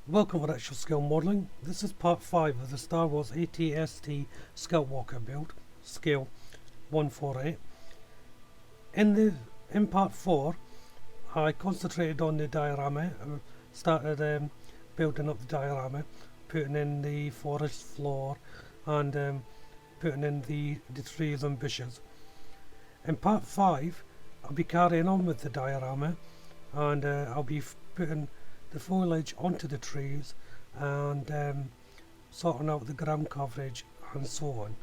Welcome to Actual Scale Modelling. This is part 5 of the Star Wars AT-ST Scout Walker build, scale 148. In part 4, I concentrated on the diorama, started building up the diorama, putting in the forest floor and putting in the trees and bushes. In part 5, I'll be carrying on with the diorama and I'll be putting the foliage onto the trees and sorting out the ground coverage and so on.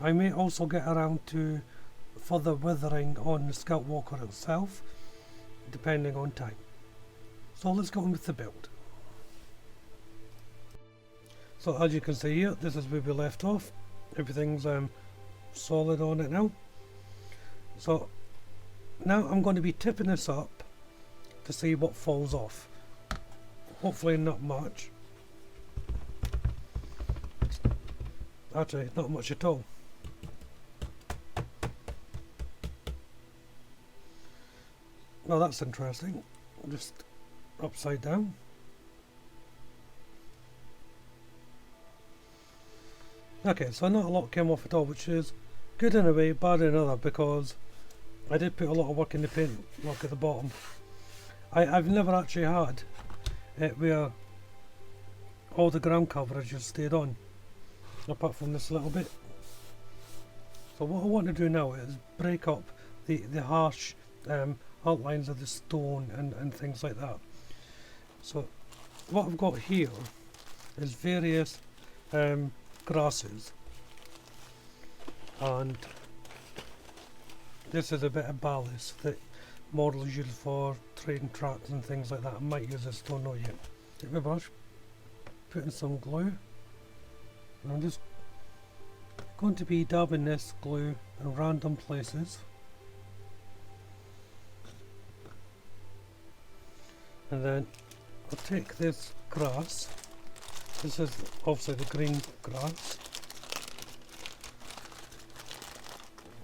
I may also get around to further withering on the Scout Walker itself, depending on time. So let's go on with the build. So as you can see here, this is where we left off. Everything's solid on it now. So now I'm going to be tipping this up to see what falls off. Hopefully not much. Actually, not much at all. Well, that's interesting. Just upside down. Okay, so not a lot came off at all, which is good in a way, bad in another, because I did put a lot of work in the paint work at the bottom. I've never actually had it where all the ground coverage has stayed on, apart from this little bit. So what I want to do now is break up the harsh outlines of the stone and things like that. So what I've got here is various grasses, and this is a bit of ballast that models use for train tracks and things like that. I might use this, don't know yet. Take my brush, put in some glue, and I'm just going to be dabbing this glue in random places, and then I'll take this grass. This is obviously the green grass,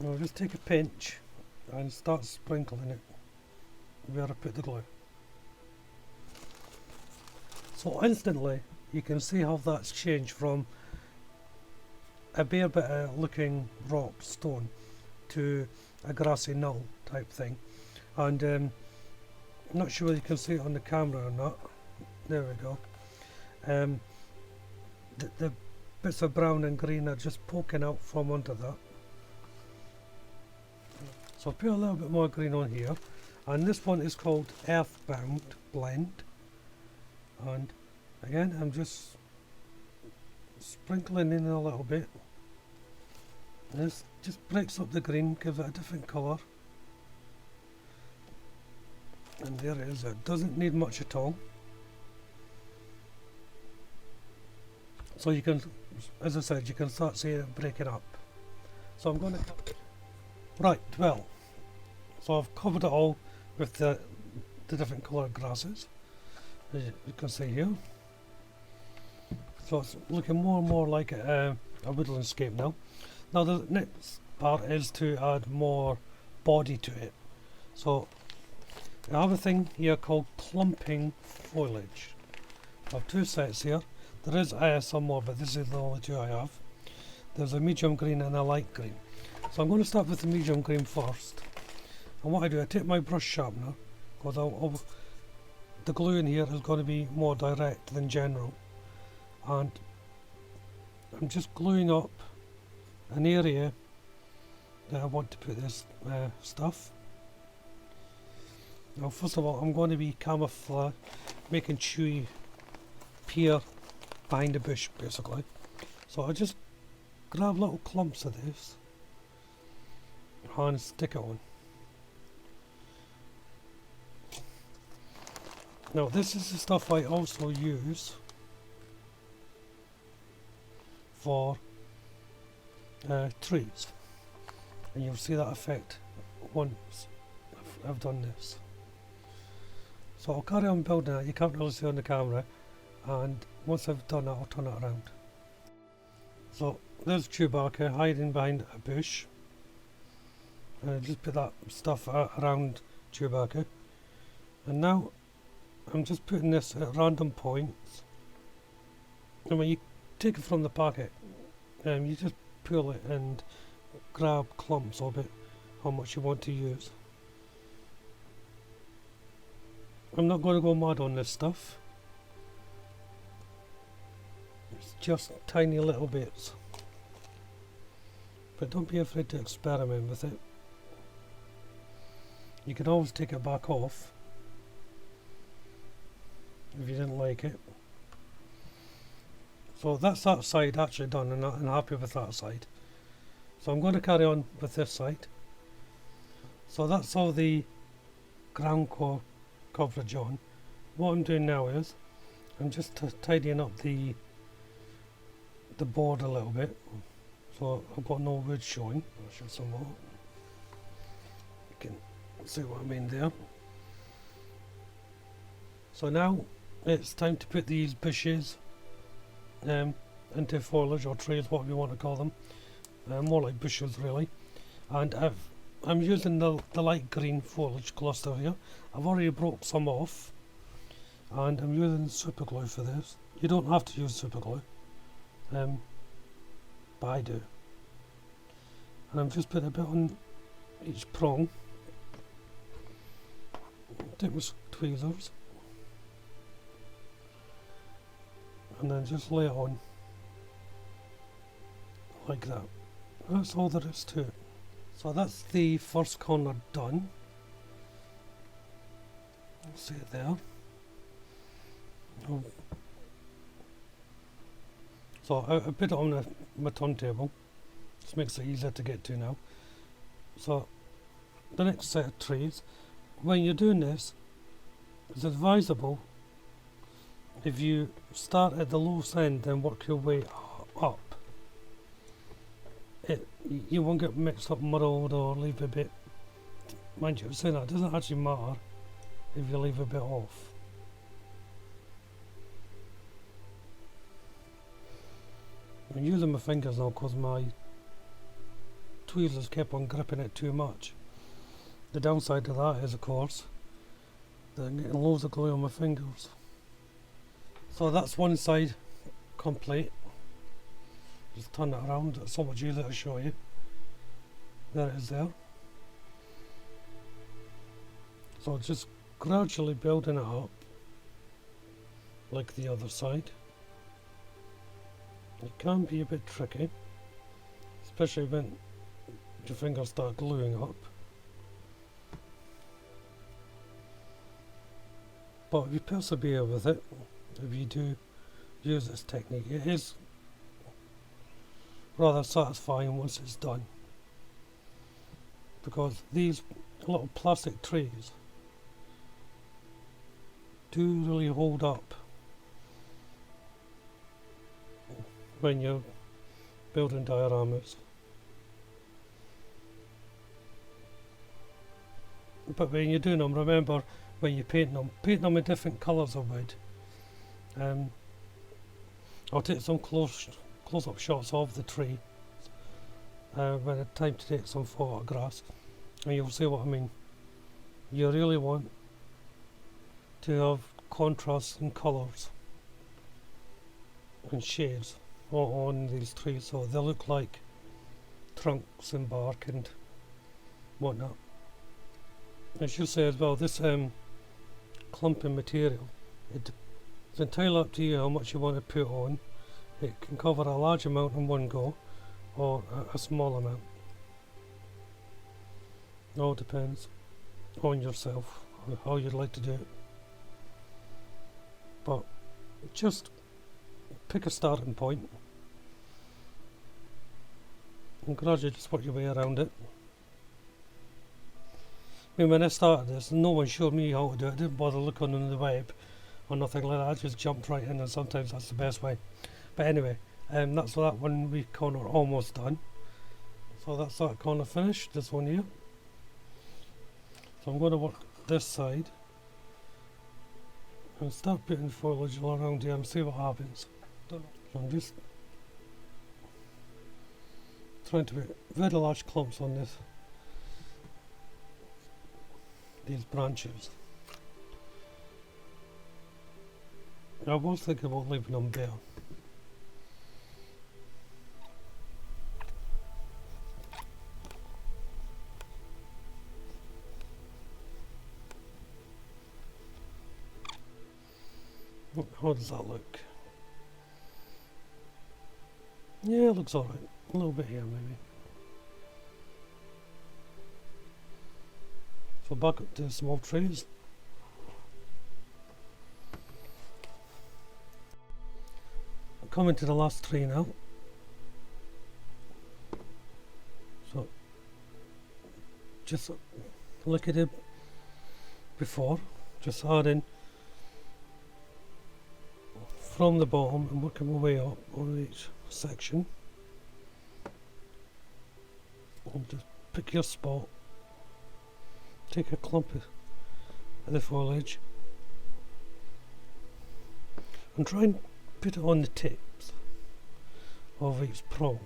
and I'll just take a pinch and start sprinkling it where I put the glue. So instantly you can see how that's changed from a bare bit of looking rock stone to a grassy knoll type thing. And I'm not sure whether you can see it on the camera or not. There we go. The bits of brown and green are just poking out from under that. So I'll put a little bit more green on here, and this one is called Earthbound Blend, and again I'm just sprinkling in a little bit. This just breaks up the green, gives it a different colour, and there it is. It doesn't need much at all. So you can, as I said, you can start seeing it breaking up. So I'm going to right, well, so I've covered it all with the different coloured grasses, as you can see here. So it's looking more and more like a woodlandscape now. Now the next part is to add more body to it. So I have a thing here called clumping foliage. I have two sets here. There is some more, but this is the only two I have. There's a medium green and a light green. So I'm going to start with the medium green first. And what I do, I take my brush sharpener, because the glue in here is going to be more direct than general. And I'm just gluing up an area that I want to put this stuff. Now first of all, I'm going to be camouflage, making Chewy appear behind the bush basically. So I just grab little clumps of this and stick it on. Now this is the stuff I also use for trees, and you'll see that effect once I've done this. So I'll carry on building it. You can't really see on the camera, and once I've done it I'll turn it around. So there's Chewbacca hiding behind a bush. Just put that stuff around Chewbacca, and now I'm just putting this at random points, and when you take it from the packet, you just pull it and grab clumps of it, how much you want to use. I'm not going to go mad on this stuff. It's just tiny little bits. But don't be afraid to experiment with it. You can always take it back off if you didn't like it. So that's that side actually done, and I'm happy with that side. So I'm going to carry on with this side. So that's all the ground coverage on. What I'm doing now is I'm just tidying up the board a little bit. So I've got no wood showing. I'll show some more. You can see what I mean there. So now it's time to put these bushes into foliage or trees, what we want to call them. More like bushes really. And I'm using the light green foliage cluster here. I've already broke some off, and I'm using super glue for this. You don't have to use super glue, but I do. And I'm just putting a bit on each prong. Take my tweezers and then just lay it on like that. That's all there is to it. So that's the first corner done. See it there. Oh. So I put it on my turntable. This makes it easier to get to now. So the next set of trees, when you're doing this, it's advisable if you start at the lowest end and work your way up. You won't get mixed up, muddled, or leave a bit. Mind you, saying that, it doesn't actually matter if you leave a bit off. I'm using my fingers now because my tweezers kept on gripping it too much. The downside of that is, of course, that I'm getting loads of glue on my fingers. So that's one side complete. Just turn it around, it's so much easier to show you. There it is there. So just gradually building it up like the other side. It can be a bit tricky, especially when your fingers start gluing up. But if you persevere with it, if you do use this technique, it is rather satisfying once it's done, because these little plastic trees do really hold up when you're building dioramas. But when you're doing them, remember when you paint them in different colours of wood. I'll take some close-up shots of the tree when it's time to take some photographs, and you'll see what I mean. You really want to have contrasts and colours and shades on these trees, so they look like trunks and bark and whatnot. I should say as well, this clumping material, it's entirely up to you how much you want to put on. It can cover a large amount in one go, or a small amount. It all depends on yourself, how you'd like to do it. But just pick a starting point and gradually just work your way around it. I mean, when I started this, no one showed me how to do it. I didn't bother looking on the web or nothing like that. I just jumped right in, and sometimes that's the best way. But anyway, that's that one wee corner almost done. So that's that corner finished, this one here. So I'm going to work this side and start putting foliage all around here and see what happens. So I'm just trying to put very large clumps on these branches. I was thinking about leaving them bare. How does that look? Yeah, it looks alright. A little bit here maybe. So back up to the small trees. I'm coming to the last tree now. So just like I did before, just adding from the bottom and working my way up on each section. And just pick your spot, take a clump of the foliage and try and put it on the tips of each prong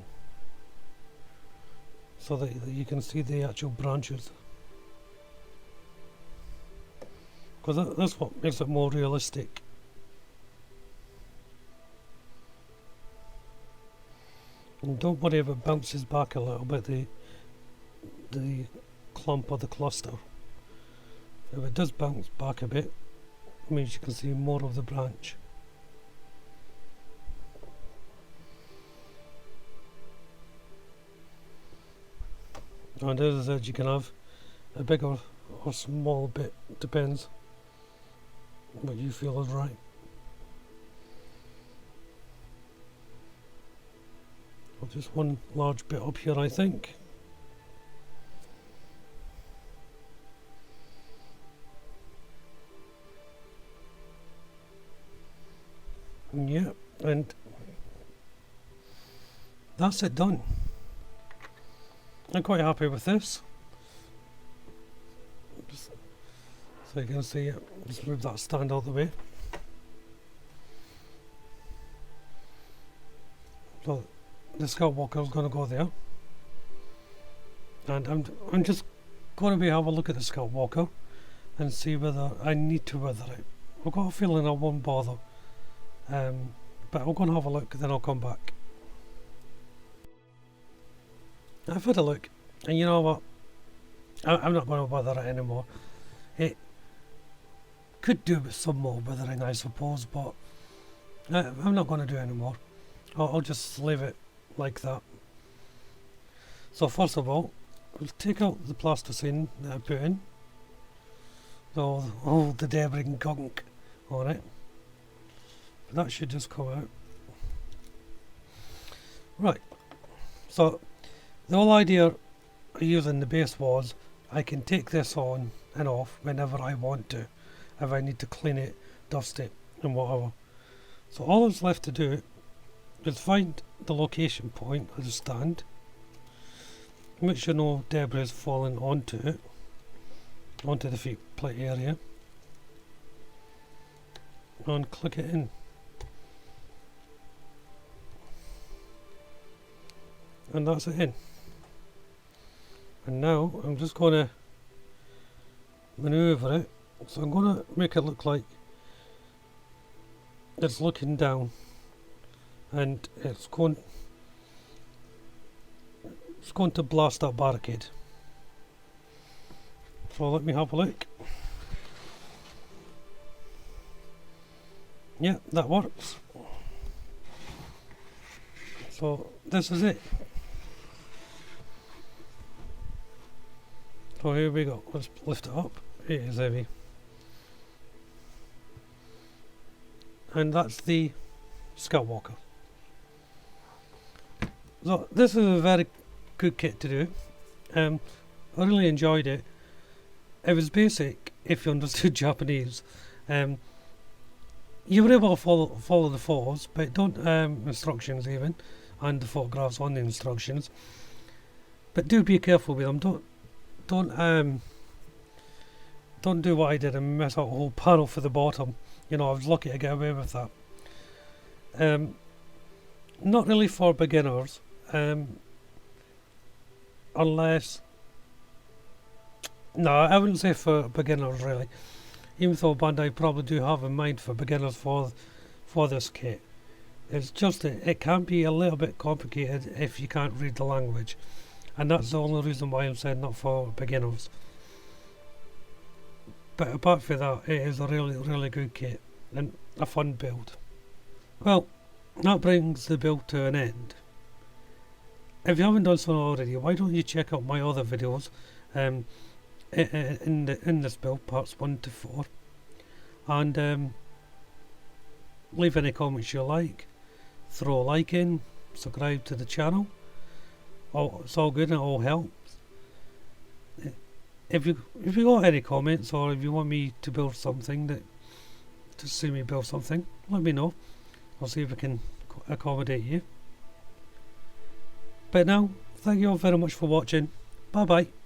so that you can see the actual branches, because that's what makes it more realistic. And don't worry if it bounces back a little bit, the clump or the cluster. If it does bounce back a bit, it means you can see more of the branch. And as I said, you can have a bigger or small bit, depends what you feel is right. Well, just one large bit up here, I think. Yeah, and that's it done. I'm quite happy with this. Just so you can see it. Just move that stand out of the way. So the scout walker is going to go there, and I'm just going to have a look at the scout walker and see whether I need to weather it. I've got a feeling I won't bother, but I'm going to have a look, then I'll come back. I've had a look, and you know what, I'm not going to bother it anymore. It could do with some more weathering, I suppose, but I'm not going to do it anymore. I'll just leave it like that. So first of all, we'll take out the plasticine that I put in, so all the debris and gunk on it. But that should just come out. Right, so the whole idea of using the base was I can take this on and off whenever I want to, if I need to clean it, dust it and whatever. So all that's left to do is find the location point of the stand, make sure no debris is falling onto it, onto the feet plate area, and click it in. And that's it in. And now I'm just going to maneuver it, so I'm going to make it look like it's looking down, and it's going to blast that barricade. So let me have a look. Yeah, that works. So this is it. So here we go, let's lift it up. It is heavy. And that's the Scout Walker. So this is a very good kit to do. I really enjoyed it. It was basic if you understood Japanese. You were able to follow the photos, but don't instructions even, and the photographs on the instructions. But do be careful with them. Don't do what I did and mess out a whole panel for the bottom. You know, I was lucky to get away with that. Not really for beginners, unless, no, I wouldn't say for beginners really, even though BanDai probably do have in mind for beginners for for this kit. It's just that it can be a little bit complicated if you can't read the language, and that's the only reason why I'm saying not for beginners. But apart from that, it is a really good kit and a fun build. Well, that brings the build to an end. If you haven't done so already, why don't you check out my other videos in this build, parts 1 to 4, and leave any comments you like, throw a like in, subscribe to the channel. It's all good and it all helps. If you got any comments, or if you want me to build something, to see me build something, let me know. I'll see if I can accommodate you. But now, thank you all very much for watching. Bye bye.